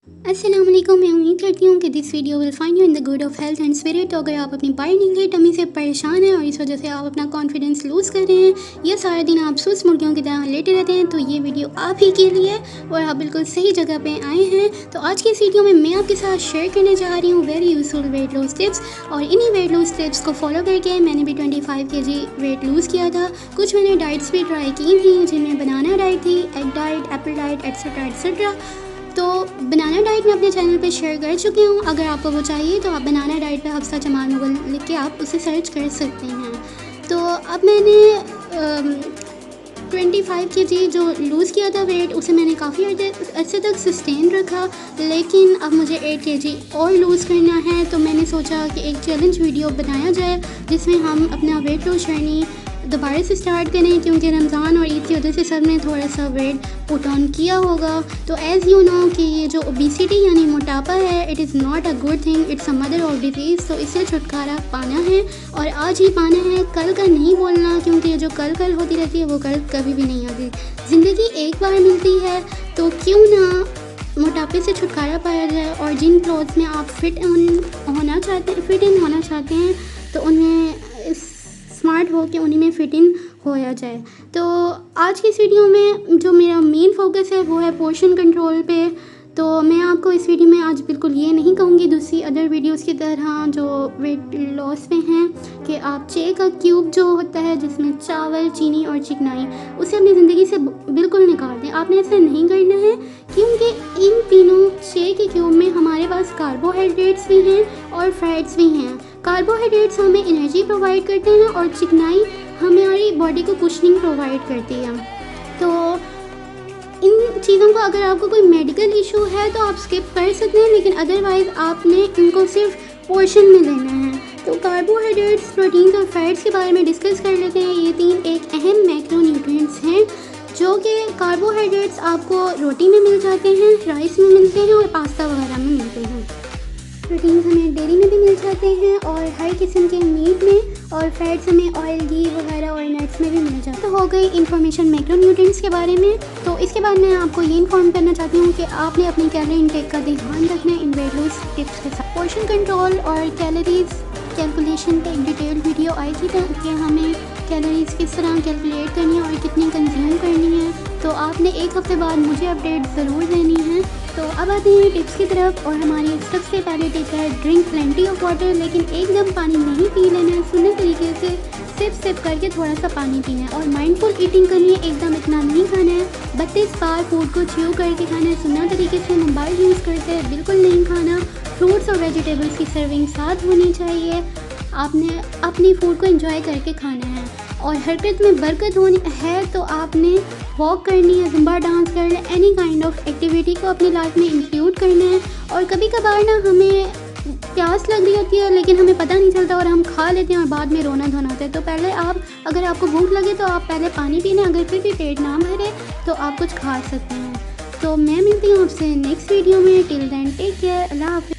अस्सलाम वालेकुम। मैं उम्मीद करती हूँ कि this video will find you in the good of health and spirit. तो अगर आप अपनी बाहर निकली टमी से परेशान हैं और इस वजह से आप अपना कॉन्फिडेंस लूज़ कर रहे हैं या सारा दिन आप सुस्त मुर्गियों की तरह लेटे रहते हैं, तो ये वीडियो आप ही के लिए और आप बिल्कुल सही जगह पे आए हैं। तो आज की इस वीडियो में मैं आपके साथ शेयर करने जा रही हूँ very useful weight loss tips, और इन्हीं वेट लॉस टिप्स को फॉलो करके मैंने भी 25 kg वेट लूज़ किया था। कुछ मैंने डाइट्स भी ट्राई की थी, जिनमें बनाना डाइट थी, egg diet, Apple diet, etcetera etcetera. तो बनाना डाइट मैं अपने चैनल पे शेयर कर चुकी हूँ। अगर आपको वो चाहिए तो आप बनाना डाइट पे हफ्सा जमाल मुगल लिख के आप उसे सर्च कर सकते हैं। तो अब मैंने 25 kg जो लूज़ किया था वेट, उसे मैंने काफ़ी अर्से तक सस्टेन रखा, लेकिन अब मुझे 8 kg और लूज़ करना है। तो मैंने सोचा कि एक चैलेंज वीडियो बनाया जाए जिसमें हम अपना वेट लॉस जर्नी दोबारा से स्टार्ट करें, क्योंकि रमज़ान और ईद की वजह से सब ने थोड़ा सा वेट पुट ऑन किया होगा। तो एज़ यू नो कि ये जो ओबेसिटी यानी मोटापा है, it is not a good thing, it's a mother of disease. तो इससे छुटकारा पाना है और आज ही पाना है, कल का नहीं बोलना, क्योंकि जो कल होती रहती है वो कल कभी भी नहीं आती। ज़िंदगी एक बार मिलती है, तो क्यों ना मोटापे से छुटकारा पाया जाए। और जिन क्लोथ्स में आप फिट इन होना चाहते हैं तो उन्हें स्मार्ट हो के उन्हीं में फिट इन होया जाए। तो आज की इस वीडियो में जो मेरा मेन फोकस है वो है पोर्शन कंट्रोल पे। तो मैं आपको इस वीडियो में आज बिल्कुल ये नहीं कहूँगी दूसरी अदर वीडियोस की तरह जो वेट लॉस पे हैं कि आप चे का क्यूब जो होता है जिसमें चावल, चीनी और चिकनाई, उसे अपनी ज़िंदगी से बिल्कुल निकाल दें। आपने ऐसा नहीं करना है, क्योंकि इन तीनों चे के क्यूब में हमारे पास कार्बोहाइड्रेट्स भी हैं और फैट्स भी हैं। कार्बोहाइड्रेट्स हमें एनर्जी प्रोवाइड करते हैं और चिकनाई हमारी बॉडी को कुशनिंग प्रोवाइड करती है। तो इन चीज़ों को अगर आपको कोई मेडिकल इशू है तो आप स्किप कर सकते हैं, लेकिन अदरवाइज़ आपने इनको सिर्फ पोर्शन में लेना है। तो कार्बोहाइड्रेट्स, प्रोटीन्स और फैट्स के बारे में डिस्कस कर लेते हैं। ये तीन एक अहम मैक्रोन्यूट्रिएंट्स हैं, जो कि कार्बोहाइड्रेट्स आपको रोटी में मिल जाते हैं, राइस में मिलते हैं और पास्ता वगैरह में मिलते हैं। प्रोटीन्स हमें डेयरी में भी मिल जाते हैं और हर किस्म के मीट में, और फैट्स हमें ऑयल, घी वगैरह और नट्स में भी मिल जाते हैं। तो हो गई इन्फॉर्मेशन मैक्रोन्यूट्रिएंट्स के बारे में। तो इसके बाद मैं आपको ये इन्फॉर्म करना चाहती हूँ कि आपने अपनी कैलोरी इनटेक का ध्यान रखना है इन वेट लॉस टिप्स के साथ। पोर्शन कंट्रोल और कैलोरीज कैलकुलेशन का एक डिटेल्ड वीडियो आई थी कि हमें कैलोरीज किस तरह कैलकुलेट करनी है और कितनी कंज्यूम करनी है। तो आपने एक हफ्ते बाद मुझे अपडेट ज़रूर देनी है। तो अब आते हैं टिप्स की तरफ, और हमारी सबसे पहले टिप है ड्रिंक प्लेंटी ऑफ वाटर। लेकिन एकदम पानी नहीं पी लेना है, सुनने तरीके से सिप करके थोड़ा सा पानी पीना है, और माइंडफुल ईटिंग करनी है, एकदम इतना नहीं खाना है। 32 बार फूड को च्यू करके खाना है, सुनना तरीके से मोबाइल यूज़ करते हैं बिल्कुल नहीं खाना। फ्रूट्स और वेजिटेबल्स की सर्विंग साथ होनी चाहिए। आपने अपनी फूड को एंजॉय करके खाना है, और हरकत में बरकत होनी है तो आपने वॉक करनी है, जुम्बा डांस करना, एनी काइंड ऑफ एक्टिविटी को अपनी लाइफ में इंक्लूड करना है। और कभी कभार ना हमें प्यास लग रही होती है लेकिन हमें पता नहीं चलता और हम खा लेते हैं और बाद में रोना धोना होता है। तो पहले आप, अगर आपको भूख लगे तो आप पहले पानी पीना, अगर फिर भी पेट ना भरे तो आप कुछ खा सकते हैं। तो मैं मिलती हूँ आपसे नेक्स्ट वीडियो में। टिल देन टेक केयर, अल्लाह हाफ़िज़।